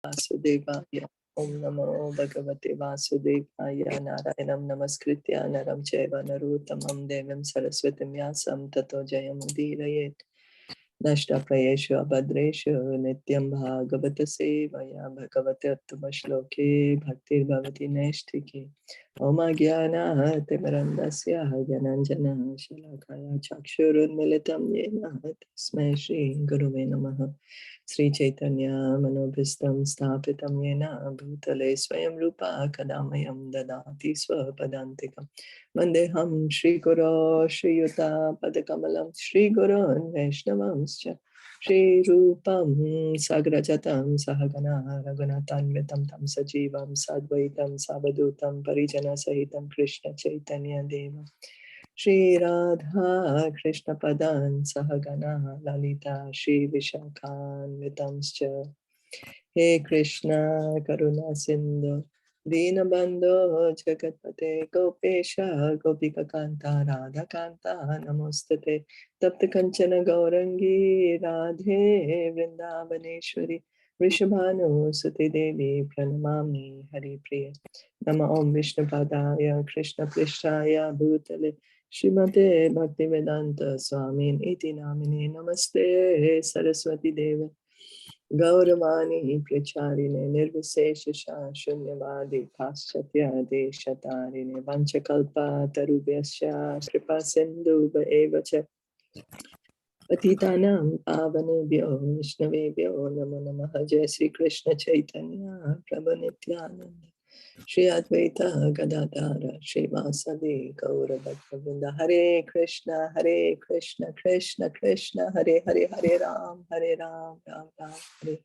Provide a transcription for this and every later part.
Vasudevaya. Om Namo Bhagavate Vasudevaya. Narayanam Namaskritya Naram Chaiva Narottamam Devim Saraswatim Vyasam Tato Jayamudiraye. Nashta Prayeshu Abhadreshu Nityam Bhagavata Sevaya Bhagavata Uttama Shloke Bhaktir Bhavati Neshtike Om Jnana Timirandasya Jananjana Shalakaya Chakshurun Militam Yena Tasmai Shri Guruve Namaha Sri Caitanya Manobhistam Sthapitam Yena Bhutale Swayam Rupa Kadamayam Dadati Swapadantikam Vandeham Shri Guru Shri Yuta Padakamalam Shri Gurun Vaishnavamscha Shri Rupam Sagrajatam Sahagana Raghunathanvitam Tam Sajivam Sadvaitam Savadutam Parijana Sahitam Krishna Chaitanya Deva Shri Radha Krishna Padan Sahagana Lalita Shri Vishakhan Vitamscha He Krishna Karuna Sindhu Dinabandho Jagatpate Gopesha Gopika Kanta Radha Kanta Namostate Tapta Kanchana Gaurangi Radhe Vrindavaneshwari Rishabhanu Suti Devi Pranamami Hari Priya Nama Om Vishnu Padaya Krishna Prishaya Bhutale Srimate Bhaktivedanta Swamin Iti Namine Namaste Saraswati Deva Gauravani Pracharine Nirvisesha Shunyavadi Paschatya Deshatarine Vanchakalpa Tarubhyasya Kripa Sindhu Evacha Patitanam Pavanebhyo Vishnavebhyo Namo Namaha Jai Sri Krishna Chaitanya Prabhu Nityananda Shri Advaita Gadadara Shri Vasadi Gaura Bhaktavrinda Hare Krishna Krishna Krishna Hare Hare Hare Ram Ram Ram Hare Hare.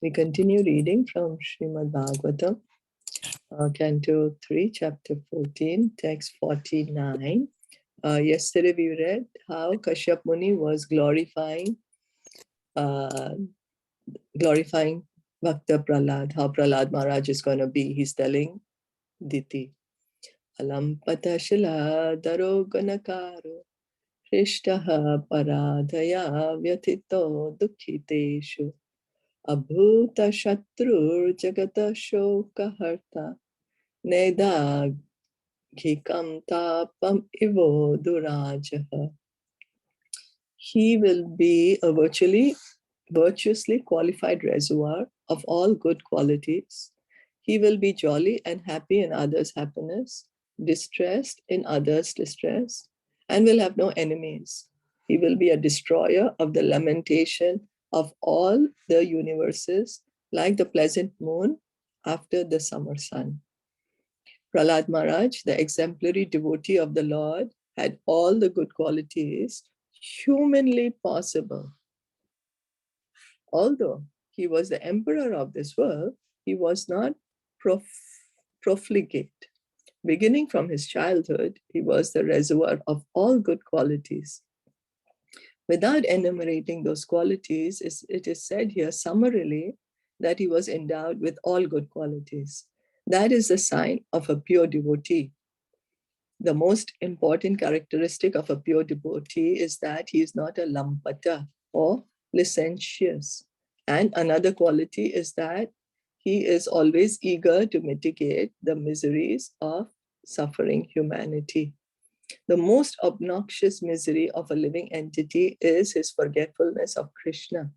We continue reading from Srimad Bhagavatam, Canto 3, Chapter 14, Text 49. Yesterday we read how Kashyap Muni was glorifying Bhakta Prahlad, how Prahlad Maharaj is going to be. He's telling Diti, Alampata Shila Daroganakaro Krishtaha Paradhaya Vyatito Dukhiteshu Abhuta Shatrur Jagata Shoka Harta Neda Ghikam Tapam Ivo Durajaha. He will be a virtuously qualified reservoir of all good qualities. He will be jolly and happy in others' happiness, distressed in others' distress, and will have no enemies. He will be a destroyer of the lamentation of all the universes, like the pleasant moon after the summer sun. Prahlad Maharaj, the exemplary devotee of the Lord, had all the good qualities humanly possible. Although he was the emperor of this world, he was not profligate. Beginning from his childhood, he was the reservoir of all good qualities. Without enumerating those qualities, it is said here summarily that he was endowed with all good qualities. That is the sign of a pure devotee. The most important characteristic of a pure devotee is that he is not a lampata or licentious. And another quality is that he is always eager to mitigate the miseries of suffering humanity. The most obnoxious misery of a living entity is his forgetfulness of Krishna.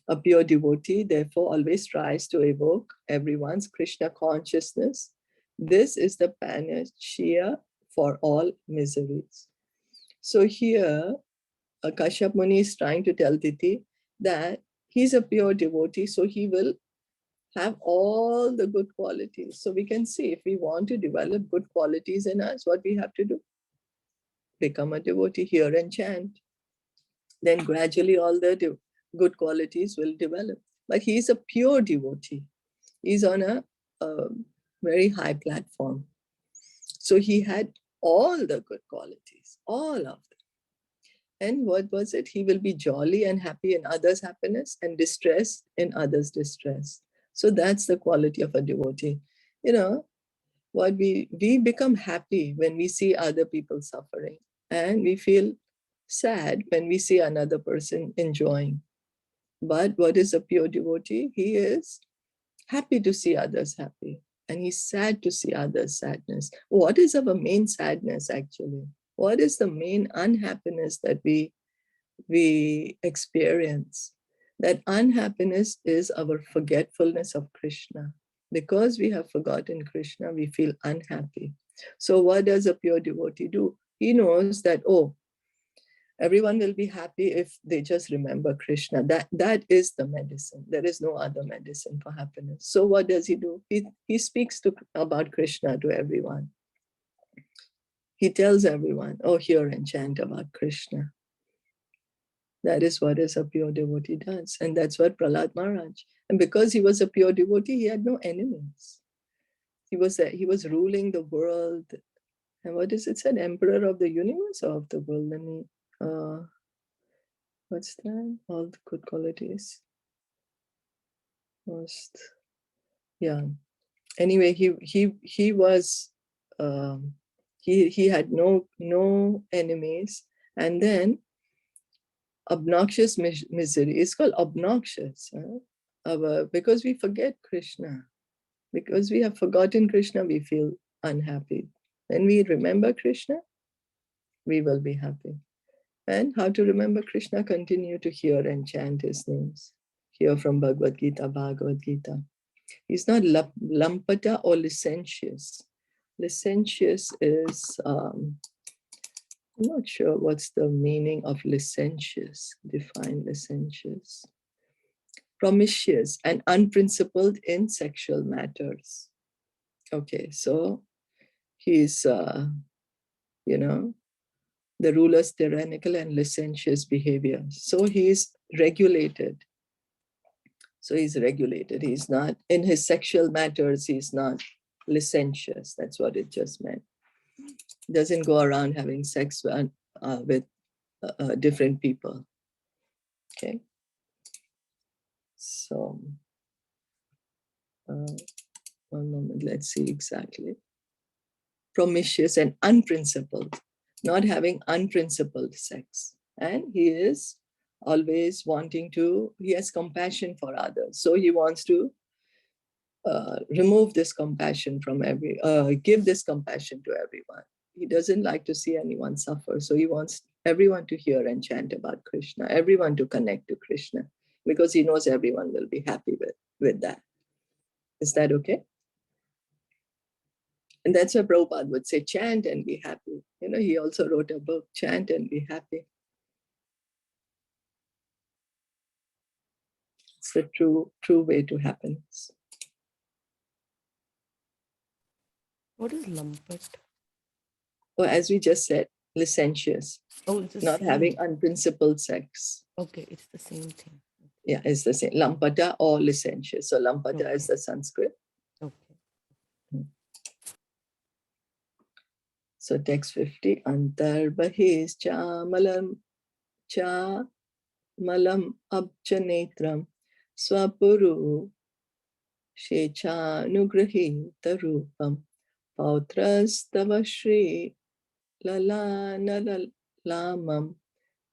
A pure devotee, therefore, always tries to evoke everyone's Krishna consciousness. This is the panacea for all miseries. So here, Kashyap Muni is trying to tell Diti that he's a pure devotee, so he will have all the good qualities. So we can see if we want to develop good qualities in us, what we have to do? Become a devotee, hear and chant. Then gradually all the good qualities will develop. But he's a pure devotee. He's on a very high platform. So he had all the good qualities, all of them. And what was it? He will be jolly and happy in others' happiness and distressed in others' distress. So that's the quality of a devotee. You know, what we become happy when we see other people suffering, and we feel sad when we see another person enjoying. But what is a pure devotee? He is happy to see others happy, and he's sad to see others' sadness. What is our main sadness actually? What is the main unhappiness that we experience? That unhappiness is our forgetfulness of Krishna. Because we have forgotten Krishna, we feel unhappy. So what does a pure devotee do? He knows that, oh, everyone will be happy if they just remember Krishna. That is the medicine. There is no other medicine for happiness. So what does he do? He speaks about Krishna to everyone. He tells everyone, oh, hear and chant about Krishna. That is what is a pure devotee does. And that's what Prahlad Maharaj. And because he was a pure devotee, he had no enemies. He was ruling the world. And what is it said? Emperor of the universe or of the world? Let me, what's that? All the good qualities. Most, yeah. Anyway, he was, he had no enemies. And then obnoxious misery is called obnoxious. Because we forget Krishna. Because we have forgotten Krishna, we feel unhappy. When we remember Krishna, we will be happy. And how to remember Krishna? Continue to hear and chant his names. Hear from Bhagavad Gita. He's not lampata or licentious. Licentious is, I'm not sure what's the meaning of licentious. Define licentious. Promiscuous and unprincipled in sexual matters. Okay, so he's, the ruler's tyrannical and licentious behavior. So he's regulated. He's not, in his sexual matters, he's not licentious. That's what it just meant. Doesn't go around having sex with different people. Okay. So, one moment, let's see exactly. Promiscuous and unprincipled, not having unprincipled sex. And he is always he has compassion for others. So he wants to remove this compassion from give this compassion to everyone. He doesn't like to see anyone suffer. So he wants everyone to hear and chant about Krishna, everyone to connect to Krishna, because he knows everyone will be happy with that. Is that okay? And that's why Prabhupada would say, chant and be happy. He also wrote a book, Chant and Be Happy. It's the true way to happiness. What is lampat? Or as we just said, licentious. Oh, it's the not same. Having unprincipled sex. Okay, it's the same thing. Yeah, it's the same. Lampata or licentious. So lampata is the Sanskrit. Okay. So text 50, Antar Bahis cha malam abchanetram swapuru shecha nugrahi tarupam pautras tavashri lalana lamam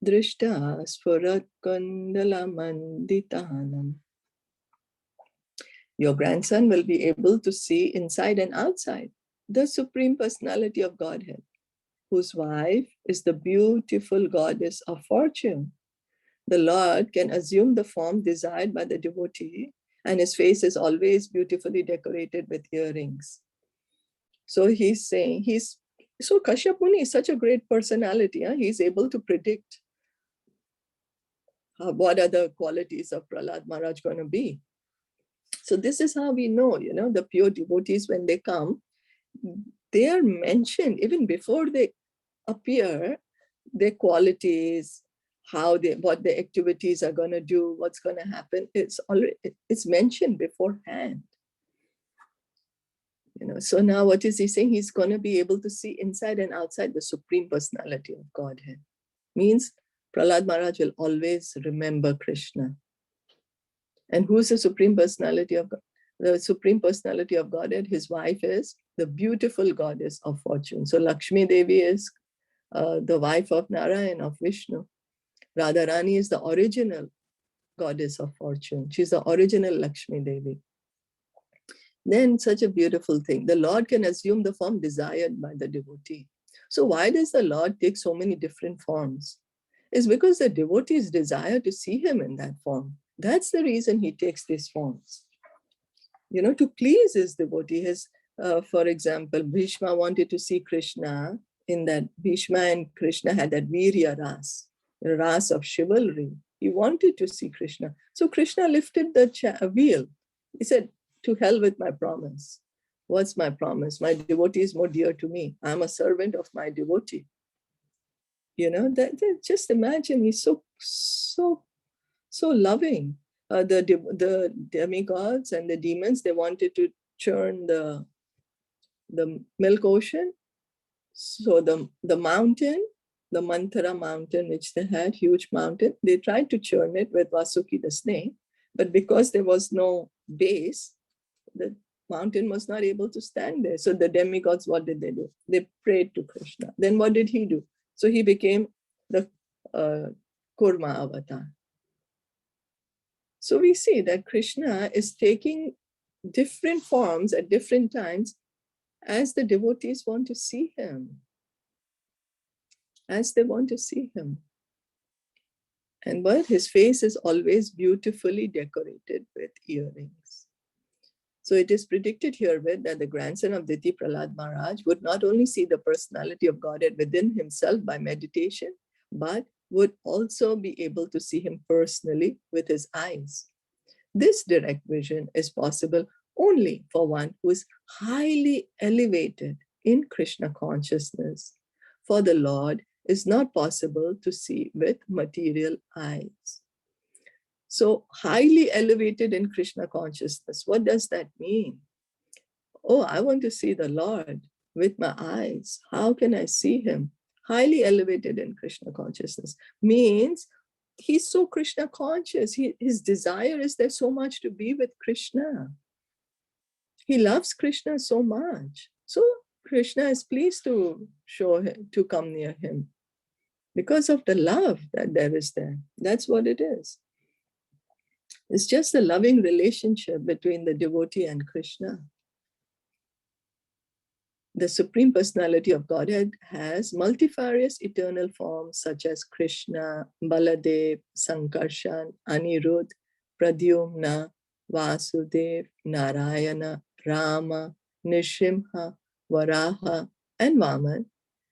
drishta sfurat kundalamanditanam. Your grandson will be able to see inside and outside the Supreme Personality of Godhead, whose wife is the beautiful goddess of fortune. The Lord can assume the form desired by the devotee, and his face is always beautifully decorated with earrings. So he's saying, so Kashyap Muni is such a great personality. He's able to predict what are the qualities of Prahlad Maharaj going to be. So this is how we know, the pure devotees, when they come, they are mentioned even before they appear, their qualities, what the activities are going to do, what's going to happen. It's mentioned beforehand. So now what is he saying? He's going to be able to see inside and outside the Supreme Personality of Godhead. Means Prahlad Maharaj will always remember Krishna. And who's the Supreme Personality of God? The Supreme Personality of Godhead, his wife is the beautiful goddess of fortune. So Lakshmi Devi is the wife of Narayan, of Vishnu. Radharani is the original goddess of fortune. She's the original Lakshmi Devi. Then such a beautiful thing. The Lord can assume the form desired by the devotee. So why does the Lord take so many different forms? It's because the devotees desire to see him in that form. That's the reason he takes these forms. To please his devotee. For example, Bhishma wanted to see Krishna in that. Bhishma and Krishna had that Virya Ras, the Ras of chivalry. He wanted to see Krishna. So Krishna lifted the wheel. He said, to hell with my promise. What's my promise? My devotee is more dear to me. I'm a servant of my devotee. That just imagine, he's so loving. The demigods and the demons, they wanted to churn the milk ocean. So the mountain, the Manthara mountain, which they had, huge mountain, they tried to churn it with Vasuki the snake, but because there was no base, the mountain was not able to stand there. So the demigods, what did they do? They prayed to Krishna. Then what did he do? So he became the Kurma avatar. So we see that Krishna is taking different forms at different times as the devotees want to see him, as they want to see him. But his face is always beautifully decorated with earrings. So it is predicted herewith that the grandson of Diti Prahlad Maharaj would not only see the personality of Godhead within himself by meditation, but would also be able to see him personally with his eyes. This direct vision is possible only for one who is highly elevated in Krishna consciousness. For the Lord is not possible to see with material eyes. So highly elevated in Krishna consciousness, what does that mean? Oh, I want to see the Lord with my eyes. How can I see him? Highly elevated in Krishna consciousness means he's so Krishna conscious. His desire is there so much to be with Krishna. He loves Krishna so much. So Krishna is pleased to show him, to come near him because of the love that there is there. That's what it is. It's just a loving relationship between the devotee and Krishna. The Supreme Personality of Godhead has multifarious eternal forms such as Krishna, Baladev, Sankarshan, Anirudh, Pradyumna, Vasudev, Narayana, Rama, Nrsimha, Varaha, and Vaman.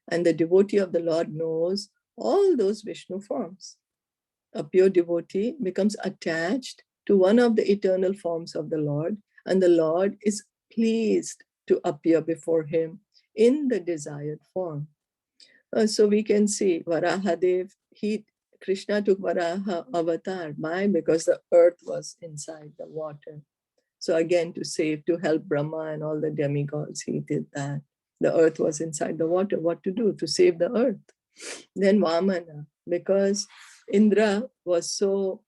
And the devotee of the Lord knows all those Vishnu forms. A pure devotee becomes attached to one of the eternal forms of the Lord, and the Lord is pleased to appear before him in the desired form. So we can see Varahadev, Krishna took Varaha avatar. Why? Because the earth was inside the water. So again, to help Brahma and all the demigods, he did that. The earth was inside the water. What to do? To save the earth. Then Vamana, because Indra was so,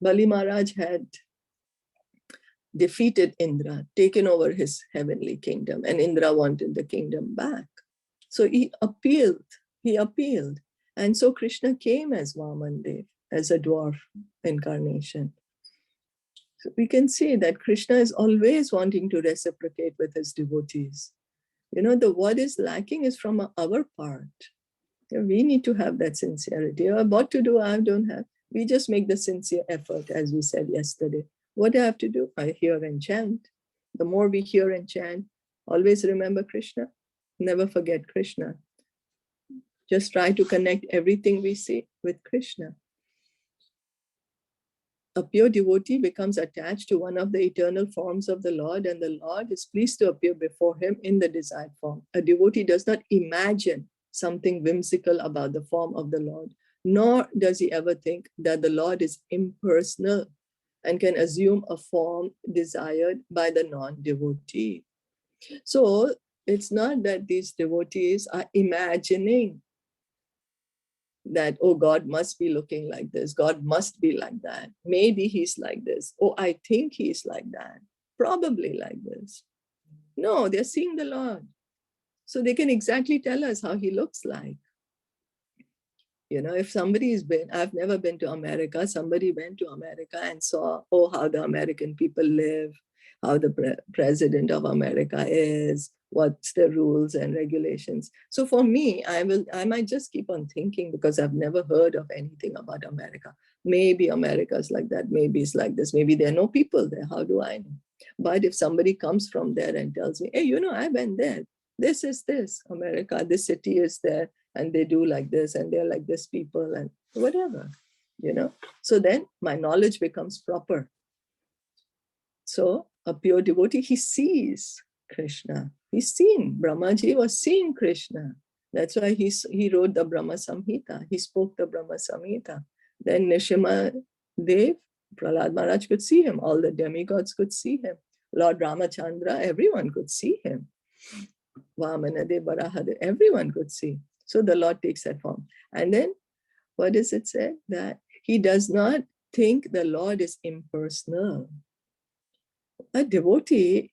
Bali Maharaj had defeated Indra, taken over his heavenly kingdom, and Indra wanted the kingdom back. So he appealed. And so Krishna came as Vamandev, as a dwarf incarnation. So we can see that Krishna is always wanting to reciprocate with his devotees. What is lacking is from our part. We need to have that sincerity. What to do, I don't have. We just make the sincere effort, as we said yesterday. What do I have to do? I hear and chant. The more we hear and chant, always remember Krishna. Never forget Krishna. Just try to connect everything we see with Krishna. A pure devotee becomes attached to one of the eternal forms of the Lord, and the Lord is pleased to appear before him in the desired form. A devotee does not imagine something whimsical about the form of the Lord, nor does he ever think that the Lord is impersonal and can assume a form desired by the non-devotee. So it's not that these devotees are imagining that, oh, God must be looking like this. God must be like that. Maybe he's like this. Oh, I think he's like that. Probably like this. No, they're seeing the Lord. So they can exactly tell us how he looks like. If somebody's been, I've never been to America, somebody went to America and saw, oh, how the American people live, how the president of America is, what's the rules and regulations. So for me, I might just keep on thinking because I've never heard of anything about America. Maybe America's like that, maybe it's like this, maybe there are no people there, how do I know? But if somebody comes from there and tells me, hey, I went there, this is this, America, this city is there, and they do like this, and they're like this people, and whatever, So then my knowledge becomes proper. So a pure devotee, he sees Krishna. He's seen, Brahmaji was seeing Krishna. That's why he wrote the Brahma Samhita. He spoke the Brahma Samhita. Then Nrsimha Dev, Prahlad Maharaj could see him. All the demigods could see him. Lord Ramachandra, everyone could see him. Vamanadev, Barahadev, everyone could see. So the Lord takes that form. And then what does it say? That he does not think the Lord is impersonal. A devotee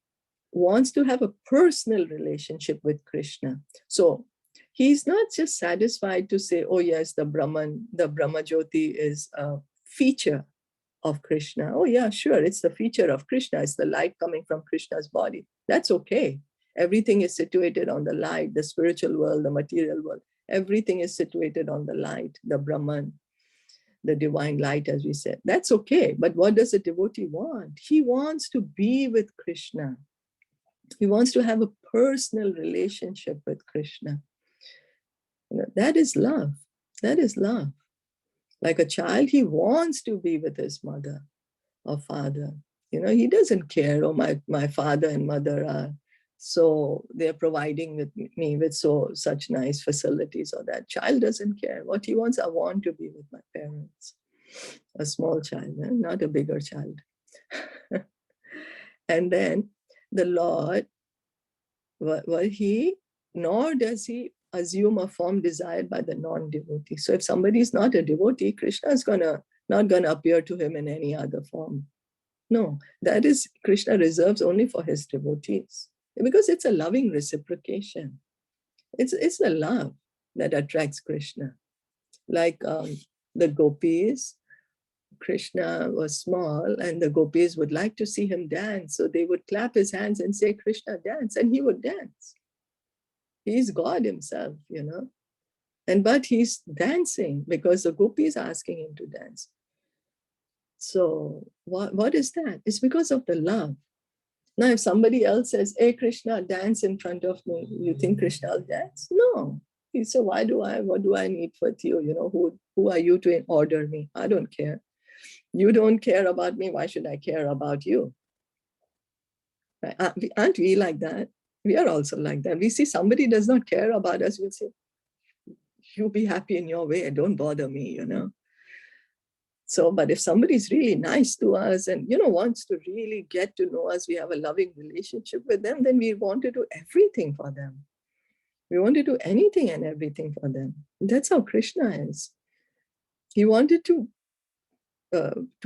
wants to have a personal relationship with Krishna. So he's not just satisfied to say, oh yes, the Brahman, the Brahma Jyoti is a feature of Krishna. Oh yeah, sure, it's the feature of Krishna. It's the light coming from Krishna's body. That's okay. Everything is situated on the light, the spiritual world, the material world. Everything is situated on the light, the Brahman, the divine light, as we said. That's okay. But what does a devotee want? He wants to be with Krishna. He wants to have a personal relationship with Krishna. That is love. That is love. Like a child, he wants to be with his mother or father. He doesn't care, oh, my father and mother are, so they're providing me with such nice facilities, or that child doesn't care. What he wants, I want to be with my parents. A small child, not a bigger child. And then the Lord, nor does he assume a form desired by the non-devotee. So if somebody is not a devotee, Krishna is not gonna appear to him in any other form. No, that is, Krishna reserves only for his devotees, because it's a loving reciprocation. It's the love that attracts Krishna. Like the gopis, Krishna was small and the gopis would like to see him dance. So they would clap his hands and say, Krishna, dance, and he would dance. He's God himself, but he's dancing because the gopis are asking him to dance. So what is that? It's because of the love. Now, if somebody else says, hey, Krishna, dance in front of me, you think Krishna will dance? No. He said, what do I need with you? Who are you to order me? I don't care. You don't care about me. Why should I care about you? Right? Aren't we like that? We are also like that. We see somebody does not care about us, we'll say, you be happy in your way. Don't bother me, So, but if somebody's really nice to us and, wants to really get to know us, we have a loving relationship with them, then we want to do everything for them. We want to do anything and everything for them. That's how Krishna is. He wanted to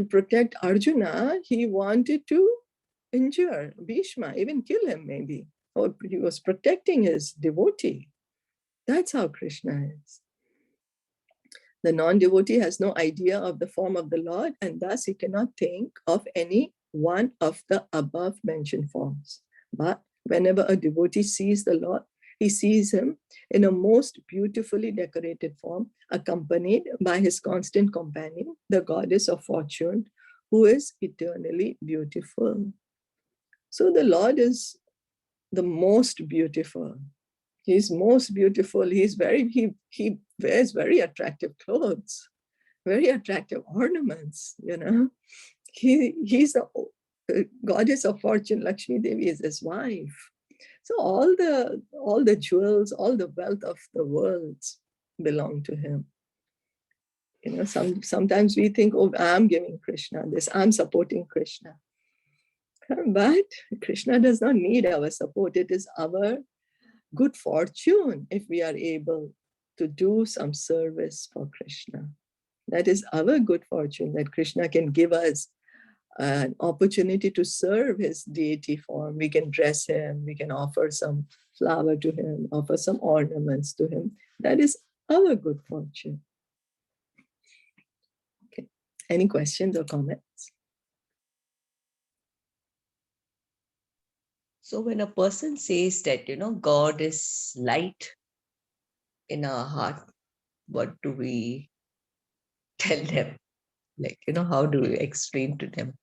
protect Arjuna. He wanted to injure Bhishma, even kill him maybe. Or he was protecting his devotee. That's how Krishna is. The non-devotee has no idea of the form of the Lord, and thus he cannot think of any one of the above mentioned forms. But whenever a devotee sees the Lord, he sees him in a most beautifully decorated form, accompanied by his constant companion, the goddess of fortune, who is eternally beautiful. So the Lord is the most beautiful. He's most beautiful. He wears very attractive clothes, very attractive ornaments, He's the goddess of fortune. Lakshmi Devi is his wife. So all the jewels, all the wealth of the world belong to him. Sometimes we think, oh, I'm giving Krishna this, I'm supporting Krishna. But Krishna does not need our support. It is our good fortune if we are able to do some service for Krishna. That is our good fortune, that Krishna can give us an opportunity to serve his deity form. We can dress him, we can offer some flower to him, offer some ornaments to him. That is our good fortune. Any questions or comments? So when a person says that, God is light in our heart, what do we tell them? Like, how do we explain to them?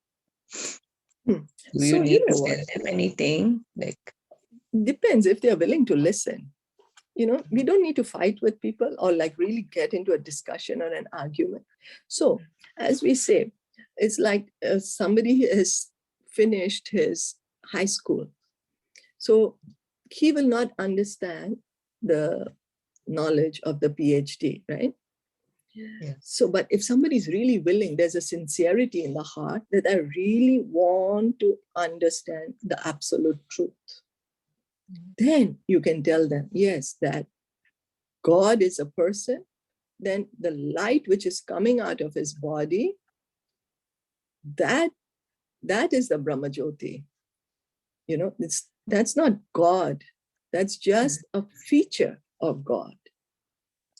Do you So, need to what? tell them anything? Like, Depends if they're willing to listen. We don't need to fight with people or like really get into a discussion or an argument. So, as we say, it's like somebody has finished his high school. So he will not understand the knowledge of the PhD, right? yeah. So, but if somebody's really willing, there's a sincerity in the heart that I really want to understand the absolute truth. Then you can tell them, yes, that God is a person. Then the light which is coming out of his body, that is the Brahmajyoti. That's not God. That's just a feature of God.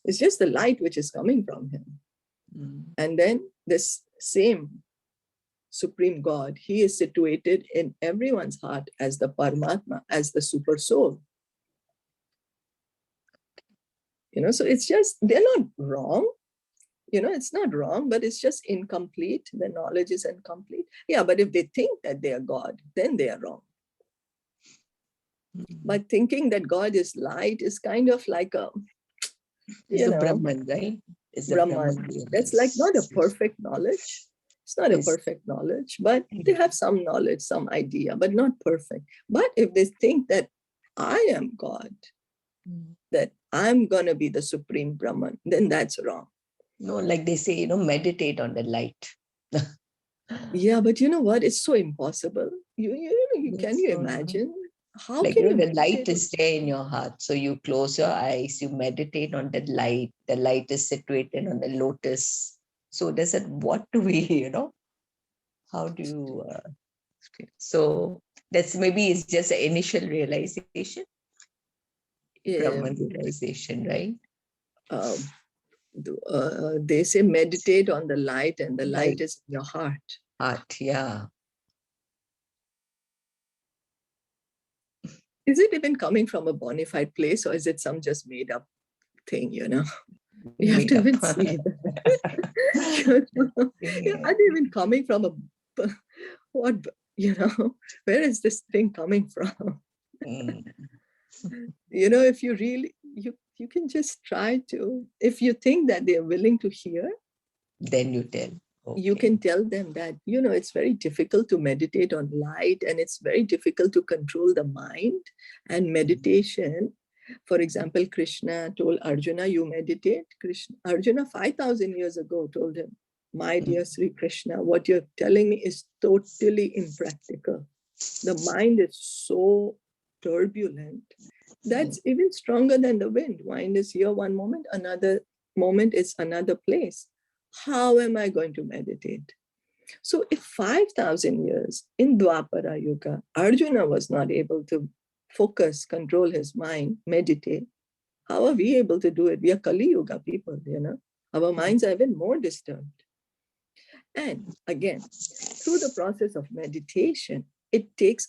It's just the light which is coming from him. And then this same Supreme God, he is situated in everyone's heart as the Paramatma, as the super soul. So it's just, they're not wrong. It's not wrong, but it's just incomplete. The knowledge is incomplete. Yeah, but if they think that they are God, then they are wrong. But thinking that God is light is kind of like it's the Brahman, right? It's the Brahman. That's like not a perfect knowledge. It's not a perfect knowledge, but they have some knowledge, some idea, but not perfect. But if they think that I am God, that I'm going to be the supreme Brahman, then that's wrong. No, like they say, meditate on the light. Yeah, but you know what? It's so impossible. Can you imagine? How like, can you the light is there in your heart. So you close your eyes, you meditate on that light. The light is situated on the lotus. So does it, what do we, how do you, so that's maybe it's just an initial realization, Brahman realization, right? They say meditate on the light, and the light is in your heart. Heart, yeah. Is it even coming from a bona fide place, or is it some just made up thing, You have to even see that. Are they even coming from what, where is this thing coming from? If you really, you can just try to, if you think that they're willing to hear, then you tell. Okay. You can tell them that, it's very difficult to meditate on light, and it's very difficult to control the mind. And meditation, for example, Krishna told Arjuna, you meditate. Arjuna 5,000 years ago told him, my dear Sri Krishna, what you're telling me is totally impractical. The mind is so turbulent. That's even stronger than the wind. Wind is here one moment, another moment is another place. How am I going to meditate? So if 5,000 years in Dwapara Yuga, Arjuna was not able to focus, control his mind, meditate, how are we able to do it? We are Kali Yuga people, Our minds are even more disturbed. And again, through the process of meditation, it takes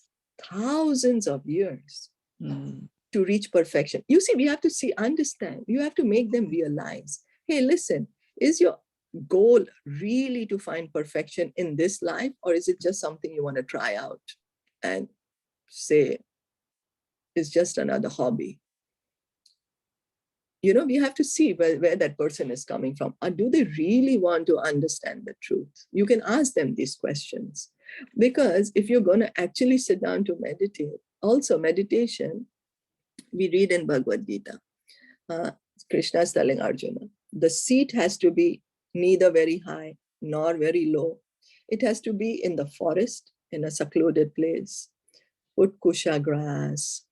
thousands of years to reach perfection. You see, we have to understand. You have to make them realize, hey, listen, is your goal really to find perfection in this life, or is it just something you want to try out and say it's just another hobby? We have to see where that person is coming from. Or do they really want to understand the truth? You can ask them these questions, because if you're going to actually sit down to meditate, also meditation, we read in Bhagavad Gita, Krishna is telling Arjuna, the seat has to be neither very high nor very low. It has to be in the forest, in a secluded place. Put kusha grass,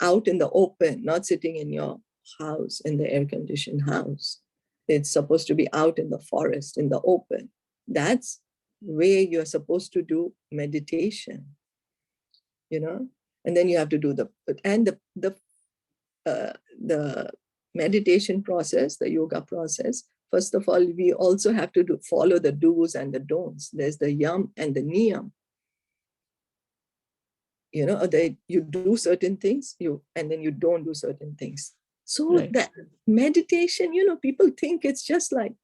out in the open, not sitting in your house, in the air-conditioned house. It's supposed to be out in the forest, in the open. That's where you're supposed to do meditation, and then you have to do the meditation process, the yoga process, First of all, we also have to follow the do's and the don'ts. There's the yam and the niyam. You know, that you do certain things, and then you don't do certain things. So Right. that meditation, you know, people think it's just like,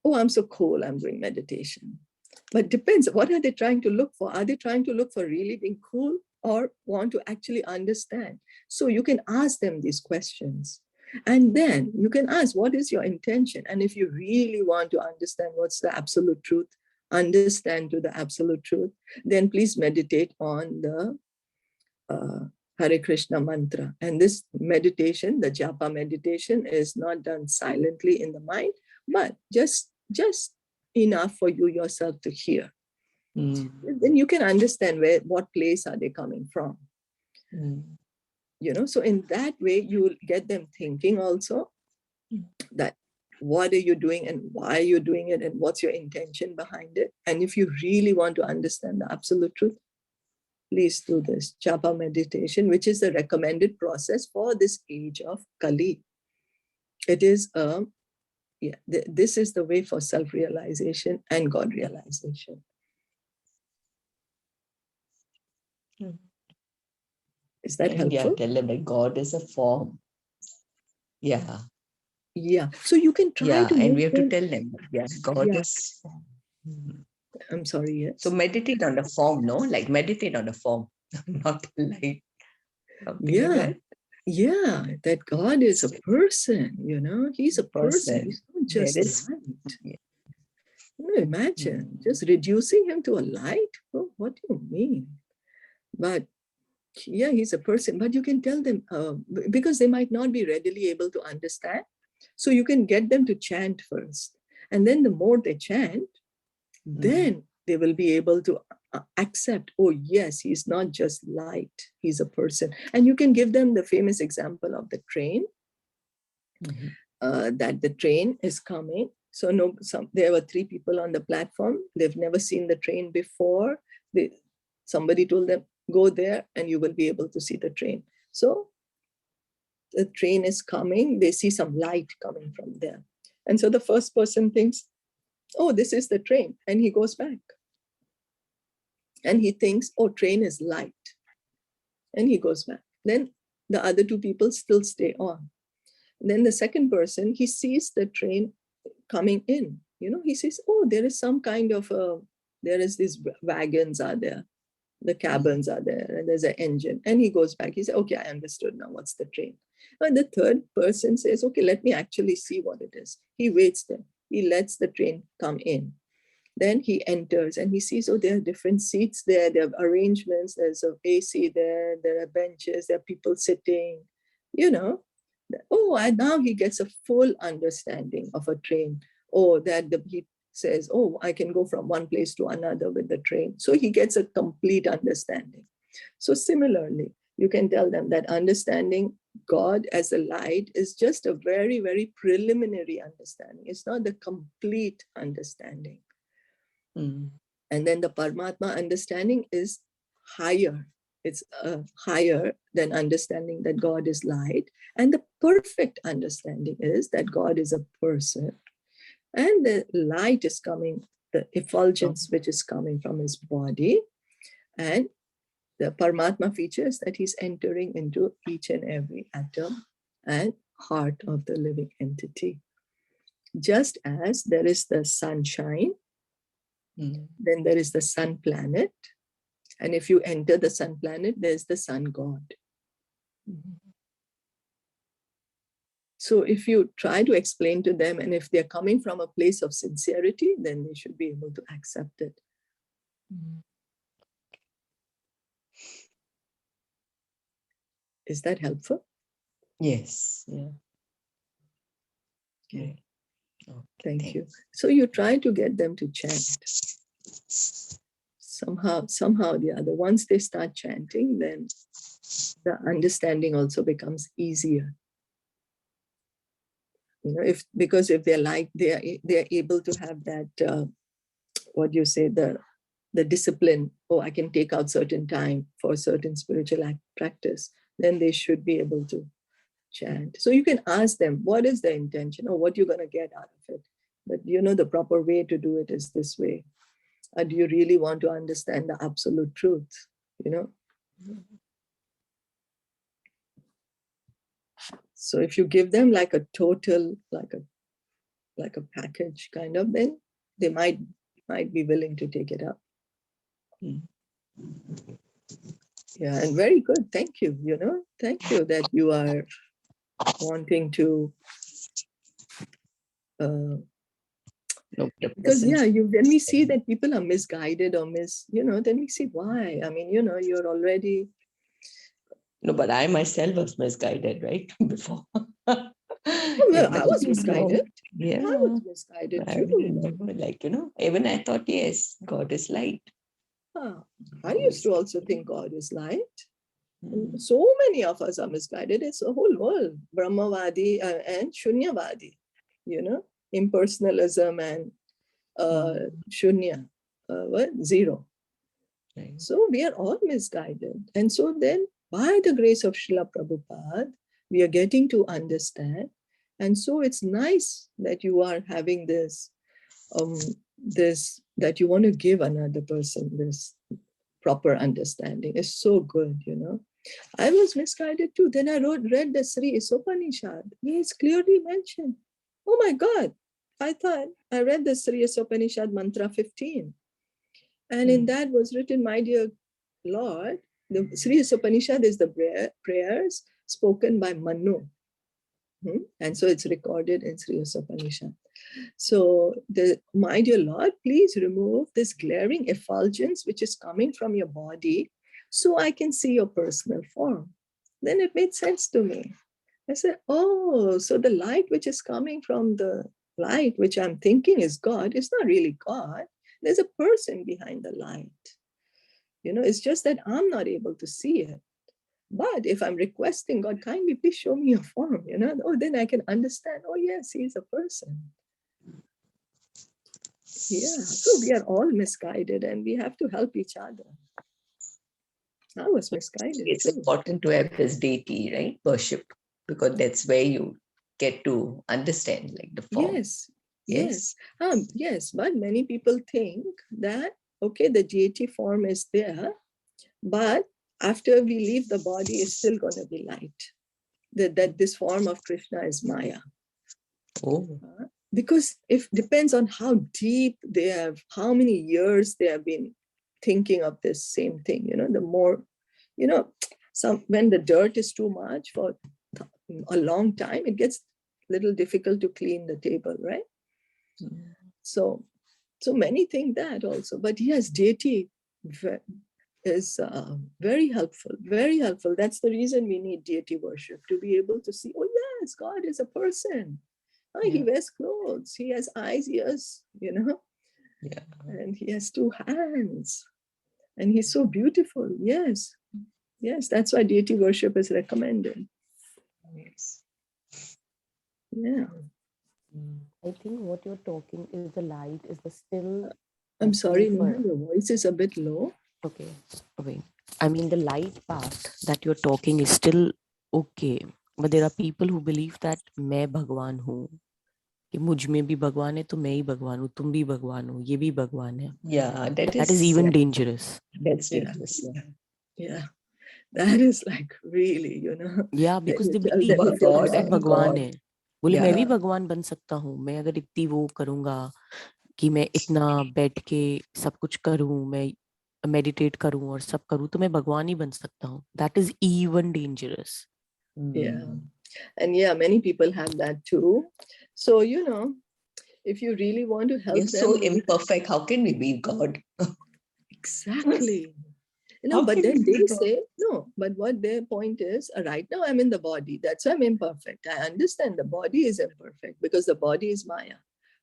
oh, I'm so cool, I'm doing meditation. But depends, what are they trying to look for? Are they trying to look for really being cool or want to actually understand? So you can ask them these questions. And then you can ask, what is your intention? And if you really want to understand what's the absolute truth, understand to the absolute truth, then please meditate on the Hare Krishna mantra. And this meditation, the japa meditation, is not done silently in the mind, but just enough for you yourself to hear. Then you can understand what place are they coming from. You know, so in that way, you will get them thinking also that what are you doing and why are you doing it and what's your intention behind it. And if you really want to understand the absolute truth, please do this japa meditation, which is the recommended process for this age of Kali. It is this is the way for self-realization and God realization. Is that helpful? Yeah, tell them that God is a form. Yeah. Yeah. So you can try to. And we have to tell them, God is. I'm sorry, yes. So meditate on the form, no? Like meditate on the form, not the light. Something like that. Yeah, that God is a person, you know, he's a person. He's not just light. Yeah. You know, imagine just reducing him to a light. Oh, what do you mean? But yeah, he's a person. But you can tell them, because they might not be readily able to understand. So you can get them to chant first. And then the more they chant, then they will be able to accept, oh yes, he's not just light, he's a person. And you can give them the famous example of the train, that the train is coming. So there were 3 people on the platform. They've never seen the train before. Somebody told them, go there and you will be able to see the train. So the train is coming. They see some light coming from there. And so the first person thinks, oh, this is the train. And he goes back. And he thinks, oh, train is light. And he goes back. Then the other 2 people still stay on. Then the second person, he sees the train coming in. You know, he says, oh, there is some kind of there is these wagons are there. The cabins are there and there's an engine. And he goes back. He says, okay, I understood now what's the train. And the third person says, okay, let me actually see what it is. He waits there. He lets the train come in. Then he enters and he sees, oh, there are different seats there. There are arrangements. There's an AC there. There are benches. There are people sitting, you know. Oh, and now he gets a full understanding of a train. Oh, he says, oh, I can go from one place to another with the train. So he gets a complete understanding. So similarly, you can tell them that understanding God as a light is just a very, very preliminary understanding. It's not the complete understanding. And then the Paramatma understanding is higher. It's higher than understanding that God is light. And the perfect understanding is that God is a person. And the light is coming, the effulgence which is coming from his body. And the Paramatma features that he's entering into each and every atom and heart of the living entity. Just as there is the sunshine, then there is the sun planet. And if you enter the sun planet, there's the sun god. So if you try to explain to them, and if they're coming from a place of sincerity, then they should be able to accept it. Is that helpful? Yes. Yeah. Okay. Okay, Thank you. So you try to get them to chant. Somehow or the other, once they start chanting, then the understanding also becomes easier. You know, because if they're like, they're able to have that, what do you say, the discipline, oh, I can take out certain time for certain spiritual practice, then they should be able to chant. So you can ask them, what is the intention or what you're going to get out of it? But the proper way to do it is this way. Or do you really want to understand the absolute truth? So if you give them like a total, like a package kind of, then they might be willing to take it up. Yeah, and very good. Thank you. Thank you that you are wanting to. Because when we see that people are misguided or then we see why. I mean, you're already. No, but I myself was misguided, right? Before. Well, I was misguided. Yeah. I was misguided too. Even I thought, yes, God is light. I used to also think God is light. So many of us are misguided. It's a whole world, Brahmavadi and Shunyavadi, impersonalism and Shunya, zero. Right. So we are all misguided. And so then, by the grace of Srila Prabhupada, we are getting to understand. And so it's nice that you are having this, that you want to give another person this proper understanding. It's so good, I was misguided too. Then I read the Sri Isopanisad. It's clearly mentioned. Oh my God. I thought I read the Sri Isopanisad mantra 15. And in that was written, my dear Lord, the Sri Isopanisad is the prayers spoken by Manu. And so it's recorded in Sri Isopanisad. So, my dear Lord, please remove this glaring effulgence which is coming from your body so I can see your personal form. Then it made sense to me. I said, oh, so the light which is coming from the light, which I'm thinking is God, is not really God. There's a person behind the light. It's just that I'm not able to see it. But if I'm requesting God, kindly please show me your form, then I can understand, oh yes, he's a person. Yeah, so we are all misguided and we have to help each other. I was misguided. It's important to have this deity, right? Worship, because that's where you get to understand like the form. Yes. But many people think that, okay, the deity form is there, but after we leave the body, it's still going to be light. That this form of Krishna is Maya. Oh. Because it depends on how deep they have, how many years they have been thinking of this same thing. The more, when the dirt is too much for a long time, it gets a little difficult to clean the table, right? So many think that also. But yes, deity is very helpful, very helpful. That's the reason we need deity worship, to be able to see, oh yes, God is a person. He wears clothes, he has eyes, ears, and he has two hands, and he's so beautiful. Yes, that's why deity worship is recommended. Yes. Yeah. I think what you're talking is the light, is the still. I'm sorry, Neha, your voice is a bit low. Okay. I mean, the light part that you're talking is still okay. But there are people who believe that मैं भगवान हूँ, कि मुझ में भी भगवान है, तो मैं ही भगवान हूँ, तुम भी भगवान हो, ये भी भगवान है. Yeah, that is even dangerous. That's dangerous. Yeah. That is like really, Yeah, because they tell believe them God सब भगवान है. बोले मैं भी Yeah. भगवान बन सकता हूँ. मैं अगर इतनी वो करूँगा कि मैं इतना बैठ के सब कुछ करूँ, मैं मेडिटेट करूँ और सब करूँ, तो मैं भगवान ही बन सकता हूँ. That is even dangerous. Yeah. And yeah, many people have that too. So, if you really want to help We're them. so imperfect. How can we be God? Exactly. But then they say, no, but what their point is, right now I'm in the body. That's why I'm imperfect. I understand the body is imperfect because the body is Maya.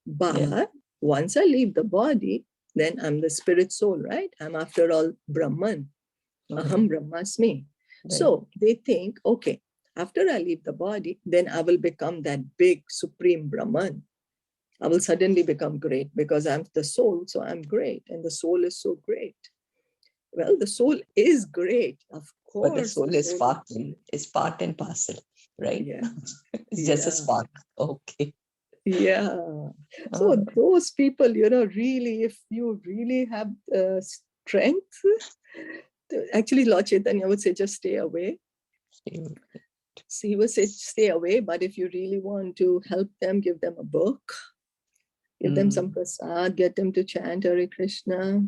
But once I leave the body, then I'm the spirit soul, right? I'm after all Brahman. Aham Brahmasmi. Right. So they think, okay, after I leave the body, then I will become that big supreme Brahman. I will suddenly become great because I'm the soul, so I'm great. And the soul is so great. Well, the soul is great, of course. But the soul is part and parcel. right? Yeah. It's just a Yeah. spark. Okay. Yeah. So Oh. those people, really, if you really have strength, actually, Lord Chaitanya would say, just stay away. So he would say, stay away. But if you really want to help them, give them a book, give them some prasad, get them to chant Hare Krishna.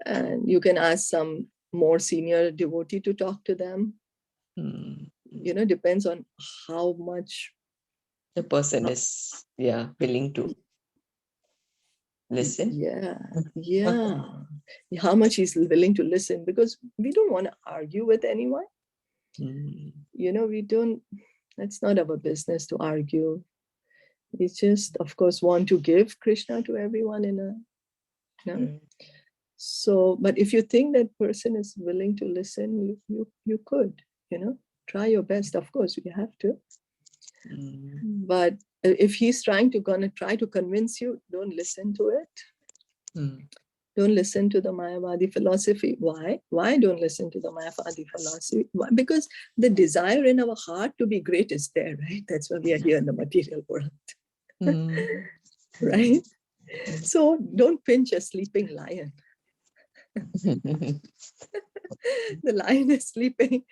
And you can ask some more senior devotee to talk to them. Depends on how much The person is, willing to listen. Yeah. How much he's willing to listen, because we don't want to argue with anyone. We don't, that's not our business to argue. We just, of course, want to give Krishna to everyone So, but if you think that person is willing to listen, you could, try your best. Of course, we have to. But if he's gonna try to convince you, don't listen to it. Don't listen to the Mayavadi philosophy. Why? Why don't listen to the Mayavadi philosophy? Why? Because the desire in our heart to be great is there, right? That's why we are here in the material world. Right? So don't pinch a sleeping lion. The lion is sleeping.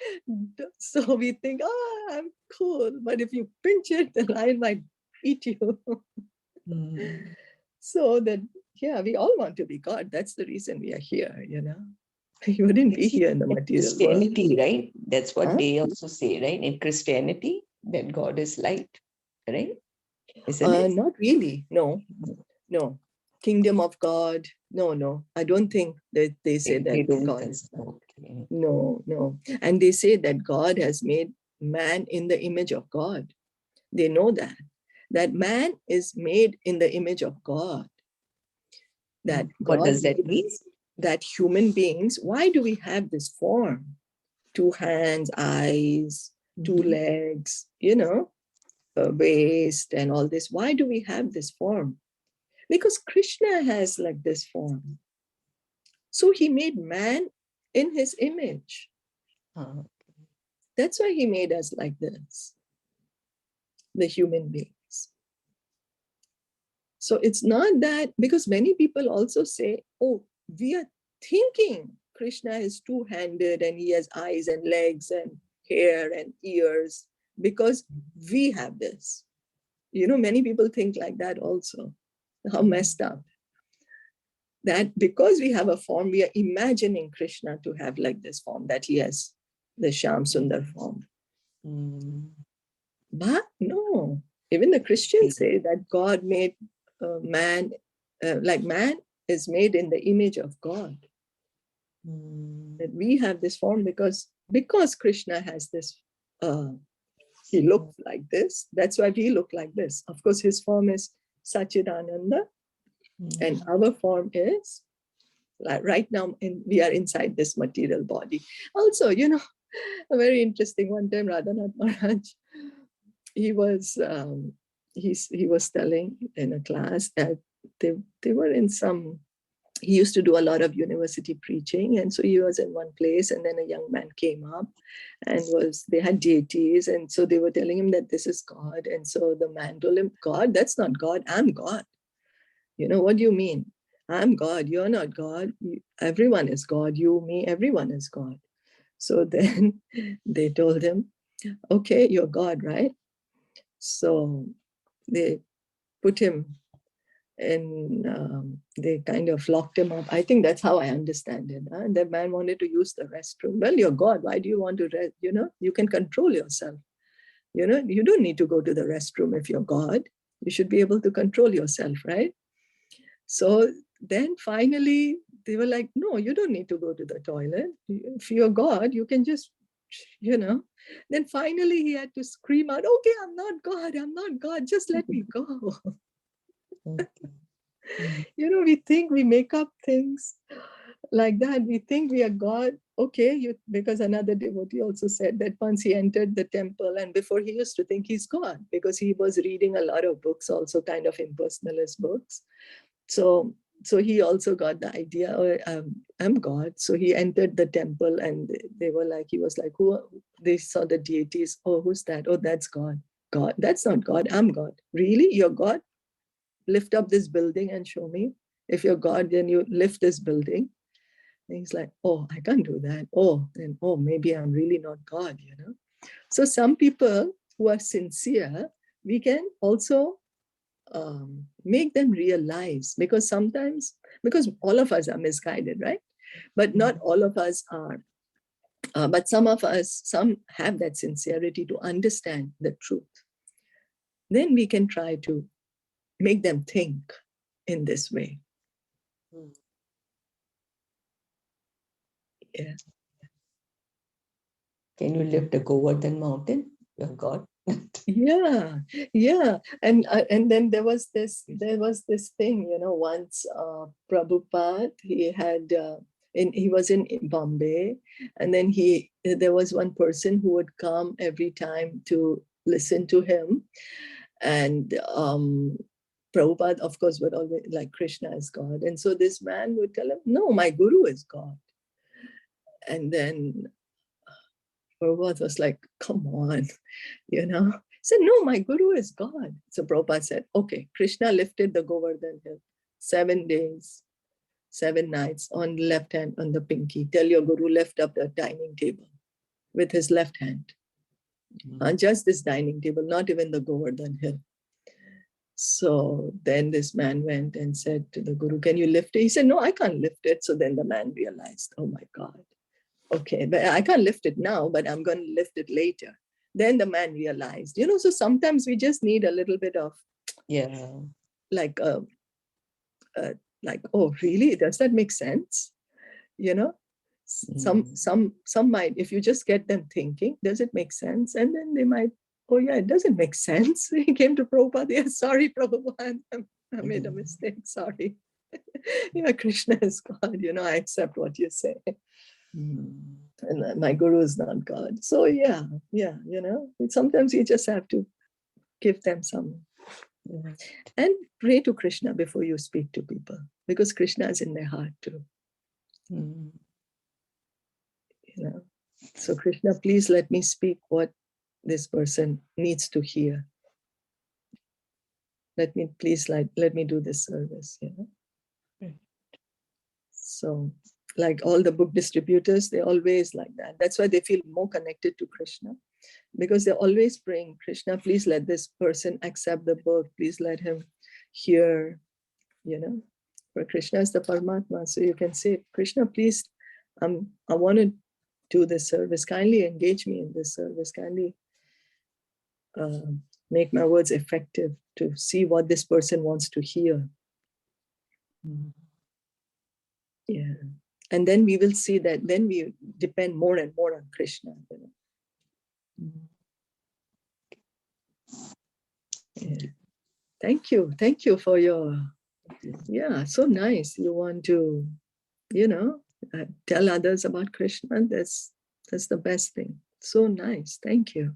So we think, oh, I'm cool. But if you pinch it, the lion might eat you. So that, we all want to be God. That's the reason we are here, You wouldn't be here in the material world. Christianity, right? That's what they also say, right? In Christianity, that God is light, right? Isn't it? Not really. No. Kingdom of God. No. I don't think that they say that God is. Okay. No. And they say that God has made man in the image of God. They know that man is made in the image of God. That what God does that mean? That human beings, why do we have this form? 2 hands, eyes, 2 legs, waist and all this. Why do we have this form? Because Krishna has like this form. So he made man in his image. That's why he made us like this, the human beings. So it's not that, because many people also say, oh, we are thinking Krishna is 2-handed and he has eyes and legs and hair and ears because we have this. Many people think like that also. How messed up. That because we have a form, we are imagining Krishna to have like this form, that he has the Shyam Sundar form. But no, even the Christians say that God made man, like man is made in the image of God. That we have this form because Krishna has this, he looked like this. That's why we look like this. Of course, his form is Sachidananda, and our form is, like right now, we are inside this material body. Also, a very interesting one time, Radhanath Maharaj, he was telling in a class that they were in some, he used to do a lot of university preaching, and so he was in one place, and then a young man came up and they had deities, and so they were telling him that this is God, and so the man told him, God, that's not God, I'm God. What do you mean? I'm God, you're not God. Everyone is God, you, me, everyone is God. So then they told him, okay, you're God, right? So they put him in, they kind of locked him up. I think that's how I understand it. And that man wanted to use the restroom. Well, you're God. Why do you want to rest? You can control yourself. You don't need to go to the restroom if you're God. You should be able to control yourself, right? So then finally they were like, no, you don't need to go to the toilet. If you're God, you can just, Then finally he had to scream out, okay, I'm not God, just let me go. We think we make up things like that. We think we are God. Okay, because another devotee also said that once he entered the temple, and before he used to think he's God because he was reading a lot of books, also kind of impersonalist books. So he also got the idea, I'm God. So he entered the temple, and they were like, he was like, who? they saw the deities. Oh, who's that? Oh, that's God. God, that's not God. I'm God. Really? You're God? Lift up this building and show me. If you're God, then you lift this building. And he's like, oh, I can't do that. Oh, then, oh, maybe I'm really not God, you know. So some people who are sincere, we can also make them realize, because sometimes, because all of us are misguided, right? But not all of us are. But some of us, some have that sincerity to understand the truth. Then we can try to make them think in this way. Yeah. Can you lift a Govardhan mountain? You're God. Yeah, yeah, and then there was this thing, you know. Once Prabhupada, he was in Bombay, and then there was one person who would come every time to listen to him, and Prabhupada, of course, would always like Krishna is God, and so this man would tell him, no, my guru is God, and then Prabhupada was like, come on, you know. He said, no, my guru is God. So Prabhupada said, okay, Krishna lifted the Govardhan hill 7 days, 7 nights on the left hand, on the pinky. Tell your guru, lift up the dining table with his left hand. Just this dining table, not even the Govardhan hill. So then this man went and said to the guru, can you lift it? He said, no, I can't lift it. So then the man realized, oh my God. Okay, but I can't lift it now, but I'm going to lift it later. Then the man realized, you know, so sometimes we just need a little bit of, like, oh, really? Does that make sense? You know, some might, if you just get them thinking, does it make sense? And then they might, oh yeah, it doesn't make sense. He came to Prabhupada, yeah, sorry, Prabhupada, I made a mistake, sorry. Yeah, Krishna is God, you know, I accept what you say. And my guru is not God. So yeah, you know, sometimes you just have to give them some, and pray to Krishna before you speak to people, because Krishna is in their heart too. You know, so Krishna, please let me speak what this person needs to hear. Let me do this service, you know. So like all the book distributors, they always like that. That's why they feel more connected to Krishna, because they're always praying, Krishna, please let this person accept the book. Please let him hear, you know, for Krishna is the Paramatma. So you can say, Krishna, please, I want to do this service. Kindly engage me in this service. Kindly make my words effective to see what this person wants to hear. Yeah. And then we will see that then we depend more and more on Krishna. You know? Yeah. Thank you for your, yeah, so nice. You want to, you know, tell others about Krishna. That's the best thing. So nice. Thank you.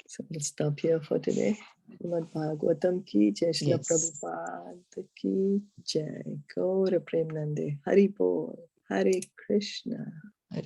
So we'll stop here for today. Srimad Bhagavatam ki jai, Srila Prabhupada ki jai. Gaura Prem Nande. Hari Bol. Hare Krishna.